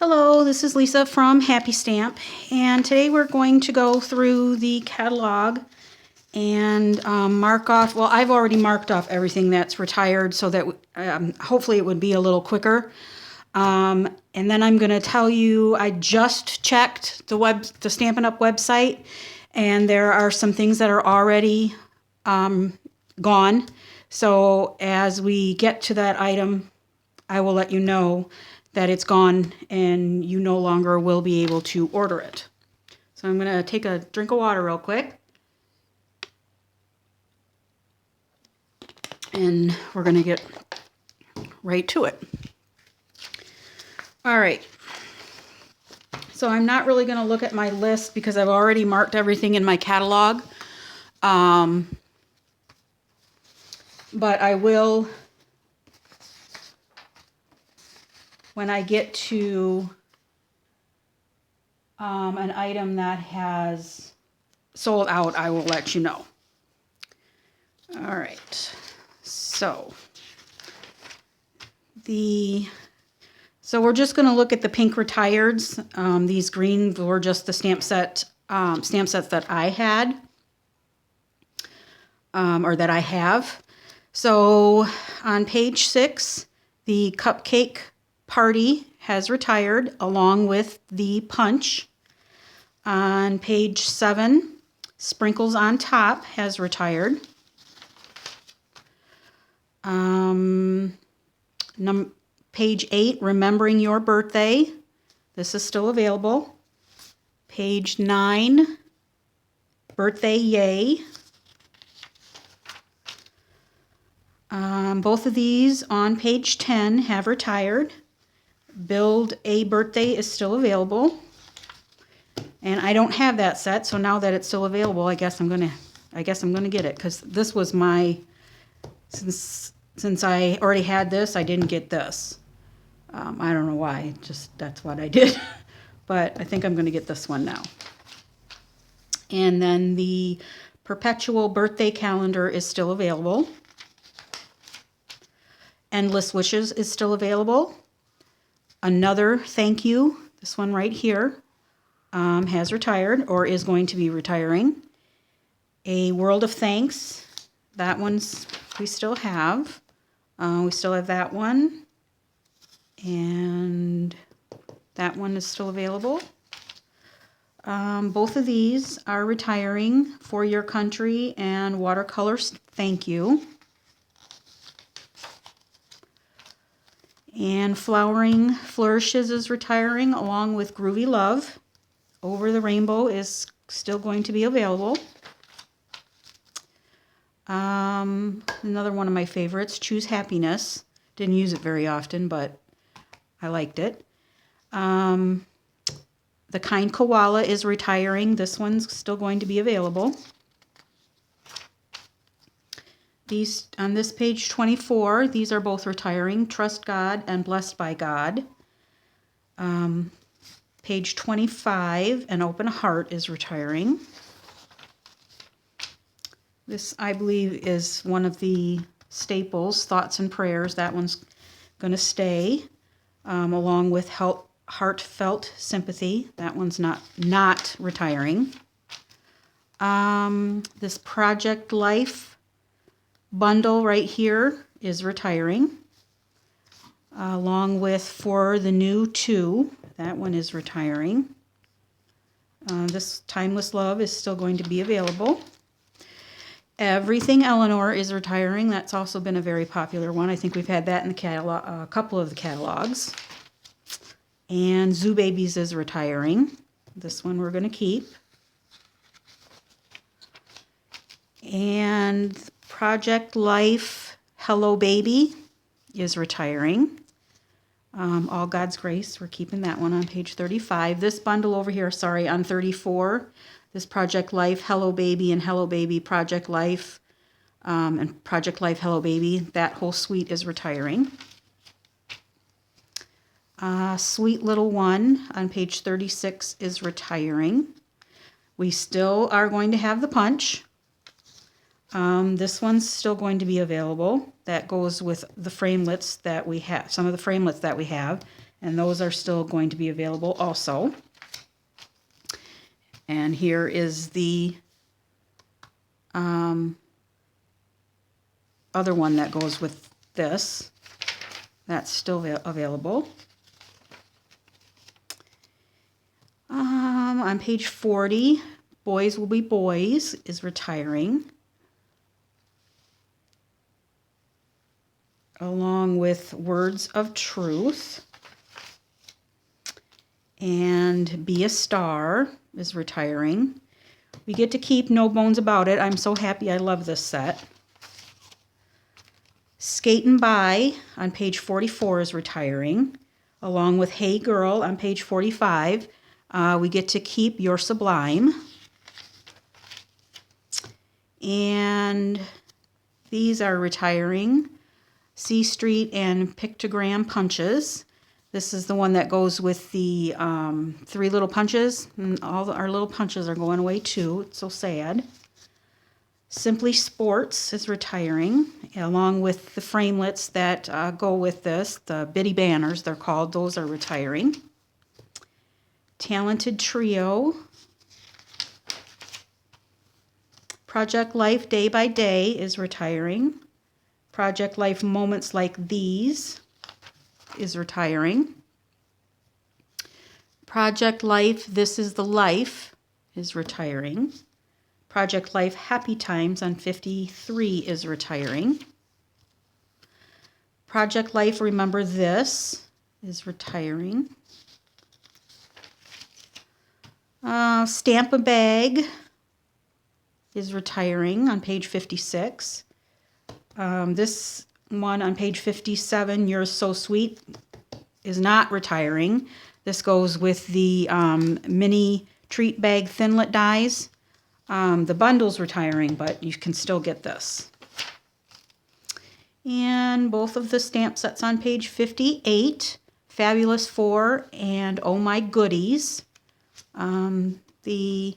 Hello, this is Lisa from Happy Stamp, and today we're going to go through the catalog and mark off, well, I've already marked off everything that's retired so that hopefully it would be a little quicker. And then I'm going to tell you, I just checked the Stampin' Up! Website, and there are some things that are already gone. So as we get to that item, I will let you know that it's gone and you no longer will be able to order it. So I'm going to take a drink of water real quick. And we're going to get right to it. All right. So I'm not really going to look at my list because I've already marked everything in my catalog. But I will, when I get to an item that has sold out, I will let you know. All right. So we're just going to look at the pink retireds. These green were just the stamp sets that I had, or that I have. So on page 6, the Cupcake Party has retired along with the punch. On page 7, Sprinkles on Top has retired. Page 8, Remembering Your Birthday. This is still available. Page 9, Birthday Yay. Both of these on page 10 have retired. Build a Birthday is still available. And I don't have that set, so now that it's still available, I guess I'm gonna get it, because this was my, since I already had this, I didn't get this. I don't know why, just that's what I did. But I think I'm going to get this one now. And then the Perpetual Birthday Calendar is still available. Endless Wishes is still available. Another Thank You, this one right here, has retired or is going to be retiring. A World of Thanks, that one's we still have. We still have that one. And that one is still available. Both of these are retiring. For Your Country and Watercolors Thank You. And Flowering Flourishes is retiring along with Groovy Love. Over the Rainbow is still going to be available. Another one of my favorites, Choose Happiness. Didn't use it very often, but I liked it. The Kind Koala is retiring. This one's still going to be available. These on this page 24, these are both retiring. Trust God and Blessed by God. Page 25, An Open Heart is retiring. This, I believe, is one of the staples, Thoughts and Prayers. That one's going to stay, along with Heartfelt Sympathy. That one's not retiring. This Project Life bundle right here is retiring, along with For the New 2. That one is retiring. This Timeless Love is still going to be available. Everything Eleanor is retiring. That's also been a very popular one. I think we've had that in the catalog, a couple of the catalogs. And Zoo Babies is retiring. This one we're going to keep. And Project Life Hello Baby is retiring. All God's Grace, we're keeping that one on page 35. This bundle over here, sorry, on 34, this Project Life Hello Baby and Hello Baby Project Life, and Project Life Hello Baby, that whole suite is retiring. Sweet Little One on page 36 is retiring. We still are going to have the punch. This one's still going to be available. That goes with the framelits that we have, some of the framelits that we have. and those are still going to be available also. And here is the other one that goes with this. That's still available. On page 40, Boys Will Be Boys is retiring, along with Words of Truth. And Be a Star is retiring. We get to keep No Bones About It. I'm so happy. I love this set. Skatin' By on page 44 is retiring, along with Hey Girl on page 45. We get to keep You're Sublime. And these are retiring. C Street and Pictogram Punches. This is the one that goes with the 3 little punches. And our little punches are going away too. It's so sad. Simply Sports is retiring, along with the framelits that go with this. The bitty banners, they're called. Those are retiring. Talented Trio. Project Life Day by Day is retiring. Project Life Moments Like These is retiring. Project Life This Is the Life is retiring. Project Life Happy Times on 53 is retiring. Project Life Remember This is retiring. Stamp a Bag is retiring on page 56. This one on page 57, You're So Sweet, is not retiring. This goes with the mini treat bag thinlet dies. The bundle's retiring, but you can still get this. And both of the stamp sets on page 58, Fabulous 4 and Oh My Goodies. The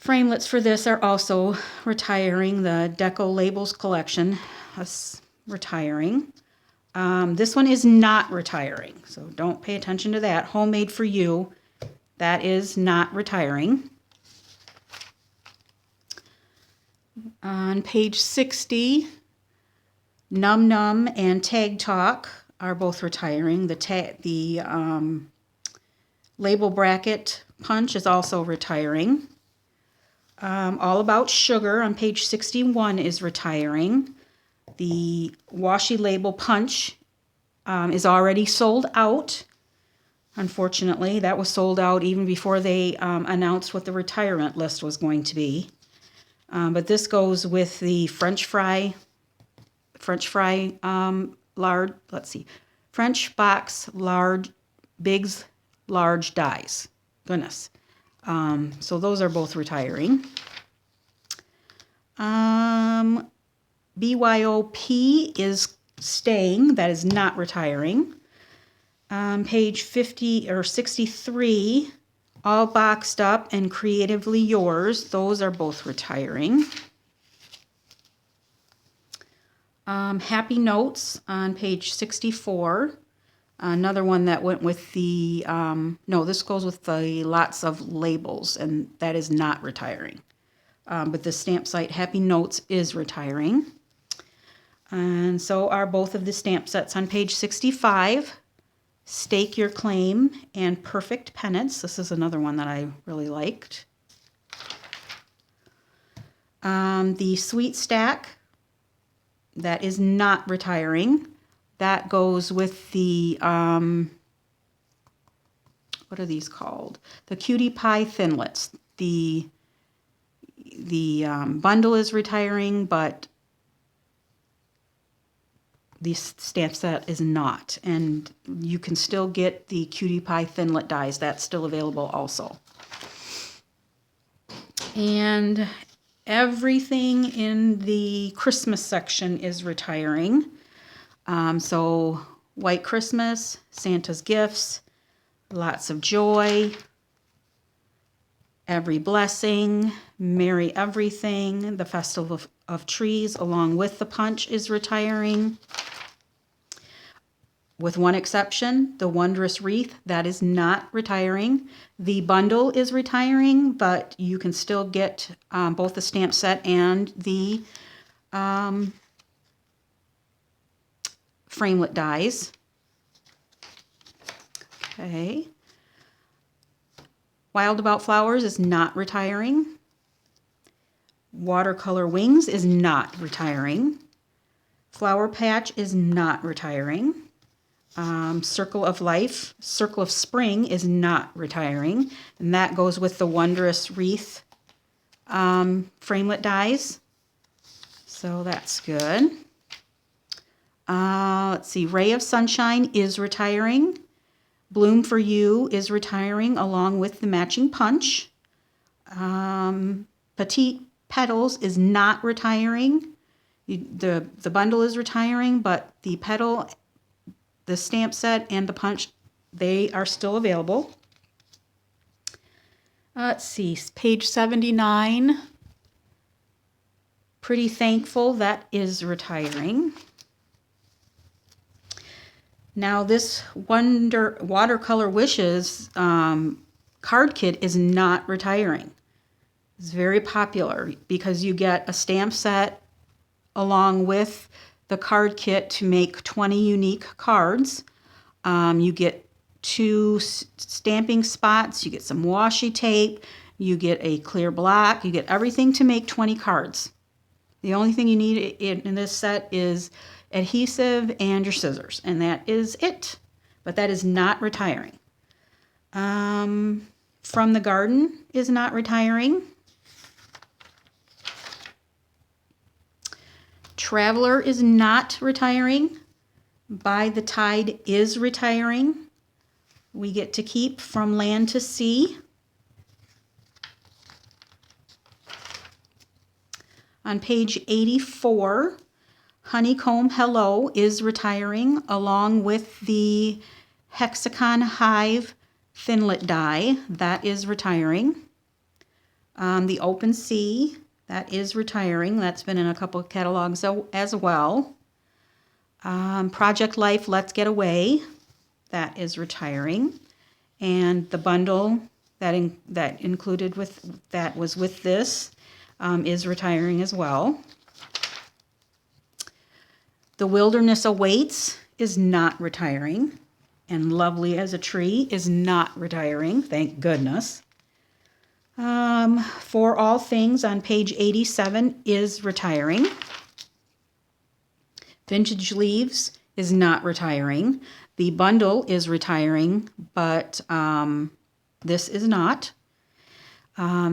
framelits for this are also retiring. The Deco Labels collection is retiring. This one is not retiring, so don't pay attention to that. Homemade for You, that is not retiring. On page 60, Num Num and Tag Talk are both retiring. The label bracket punch is also retiring. All About Sugar on page 61 is retiring. The washi label punch is already sold out. Unfortunately, that was sold out even before they announced what the retirement list was going to be. But this goes with the French box large, Biggs large dies. Goodness. So those are both retiring. BYOP is staying. That is not retiring. Page 50 or 63, All Boxed Up and Creatively Yours. Those are both retiring. Happy Notes on page 64. Another one that went with the, no, this goes with the lots of labels, and that is not retiring. But the stamp site Happy Notes is retiring. And so are both of the stamp sets on page 65. Stake Your Claim and Perfect Penance. This is another one that I really liked. The Sweet Stack, that is not retiring. That goes with the, what are these called? The Cutie Pie Thinlets. The bundle is retiring, but the stamp set is not. And you can still get the Cutie Pie Thinlet dies. That's still available also. And everything in the Christmas section is retiring. So White Christmas, Santa's Gifts, Lots of Joy, Every Blessing, Merry Everything, the Festival of Trees along with the punch is retiring. with one exception, the Wondrous Wreath, that is not retiring. The bundle is retiring, but you can still get both the stamp set and the framelit dies. Okay. Wild About Flowers is not retiring. Watercolor Wings is not retiring. Flower Patch is not retiring. Circle of Life, Circle of Spring is not retiring. And that goes with the Wondrous Wreath framelit dies. So that's good. Let's see, Ray of Sunshine is retiring. Bloom for You is retiring along with the matching punch. Petite Petals is not retiring. The bundle is retiring, but the petal, the stamp set, and the punch, they are still available. Let's see, page 79. Pretty Thankful, that is retiring. Now this Watercolor Wishes card kit is not retiring. It's very popular because you get a stamp set along with the card kit to make 20 unique cards. You get 2 stamping spots, you get some washi tape, you get a clear block, you get everything to make 20 cards. The only thing you need in this set is adhesive and your scissors, and that is it. But that is not retiring. From the Garden is not retiring. Traveler is not retiring. By the Tide is retiring. We get to keep From Land to Sea. On page 84, Honeycomb Hello is retiring along with the Hexagon Hive Thinlit die. That is retiring. The Open Sea, that is retiring. That's been in a couple of catalogs as well. Project Life Let's Get Away, that is retiring. And the bundle that included with that was with this is retiring as well. The Wilderness Awaits is not retiring. And Lovely as a Tree is not retiring, thank goodness. For All Things on page 87 is retiring. Vintage Leaves is not retiring. The bundle is retiring, but this is not.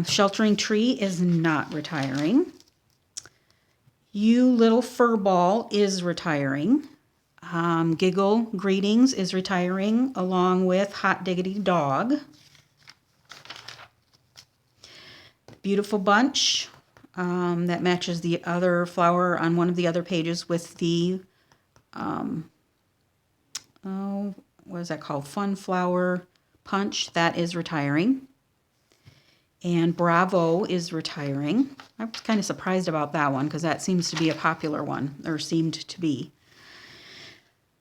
Sheltering Tree is not retiring. You Little Furball is retiring. Giggle Greetings is retiring along with Hot Diggity Dog. Beautiful Bunch, that matches the other flower on one of the other pages with the, what is that called? Fun Flower Punch, that is retiring. And Bravo is retiring. I was kind of surprised about that one because that seems to be a popular one, or seemed to be.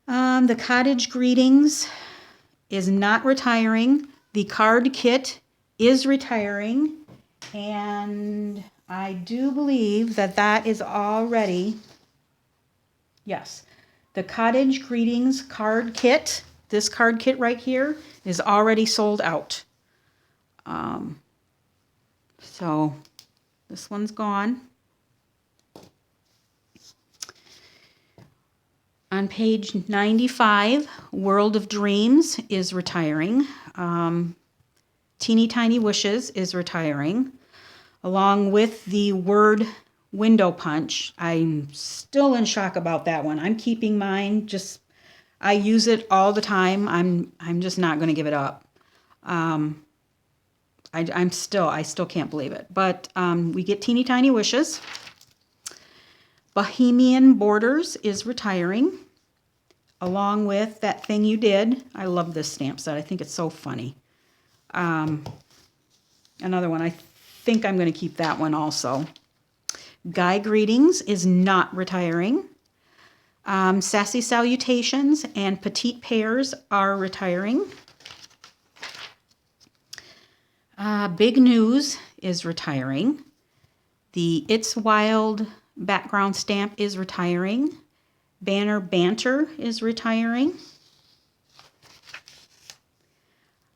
The Cottage Greetings is not retiring. The card kit is retiring. And I do believe that that is already, yes, the Cottage Greetings card kit, this card kit right here, is already sold out. So this one's gone. On page 95, World of Dreams is retiring. Teeny Tiny Wishes is retiring. Along with the Word Window Punch. I'm still in shock about that one. I'm keeping mine. I use it all the time. I'm just not going to give it up. I still can't believe it. But we get Teeny Tiny Wishes. Bohemian Borders is retiring, along with That Thing You Did. I love this stamp set. I think it's so funny. Another one. I think I'm going to keep that one also. Guy Greetings is not retiring. Sassy Salutations and Petite Pears are retiring. Big News is retiring. The It's Wild background stamp is retiring. Banner Banter is retiring.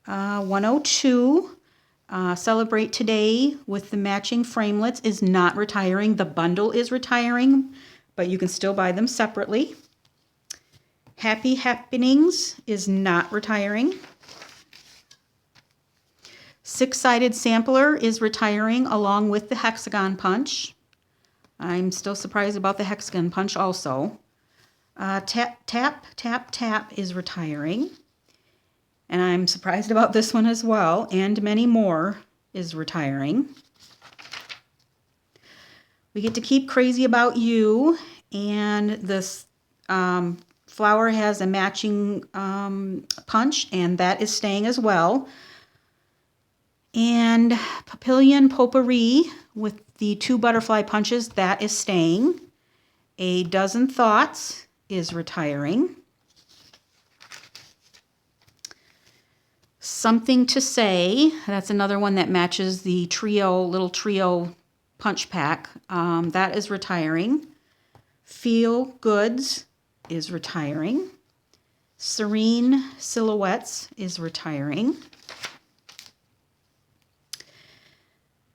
102, Celebrate Today with the matching framelits is not retiring. The bundle is retiring, but you can still buy them separately. Happy Happenings is not retiring. Six-Sided Sampler is retiring along with the Hexagon Punch. I'm still surprised about the Hexagon Punch also. Tap, Tap, Tap, Tap is retiring. And I'm surprised about this one as well. And Many More is retiring. We get to keep Crazy About You. And this flower has a matching punch, and that is staying as well. And Papillion Potpourri with the 2 butterfly punches, that is staying. A Dozen Thoughts is retiring. Something to Say, that's another one that matches the little trio punch pack. That is retiring. Feel Goods is retiring. Serene Silhouettes is retiring.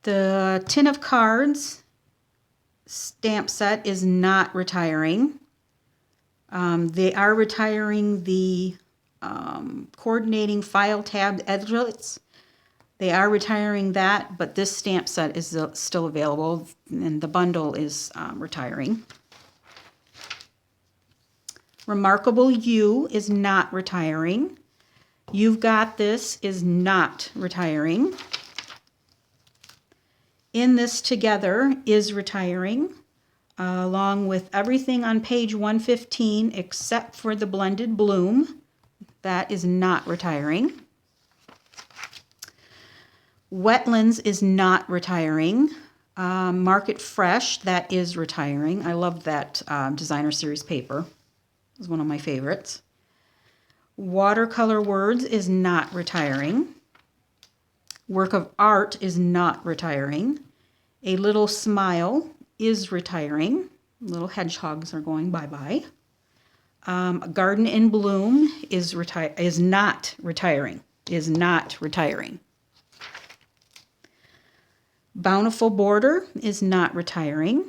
The Tin of Cards stamp set is not retiring. They are retiring the coordinating file tabbed edgelets. They are retiring that, but this stamp set is still available, and the bundle is retiring. Remarkable You is not retiring. You've Got This is not retiring. In This Together is retiring, along with everything on page 115 except for the Blended Bloom. That is not retiring. Wetlands is not retiring. Market Fresh, that is retiring. I love that designer series paper. It was one of my favorites. Watercolor Words is not retiring. Work of Art is not retiring. A Little Smile is retiring. Little hedgehogs are going bye-bye. Garden in Bloom is not retiring. Bountiful Border is not retiring.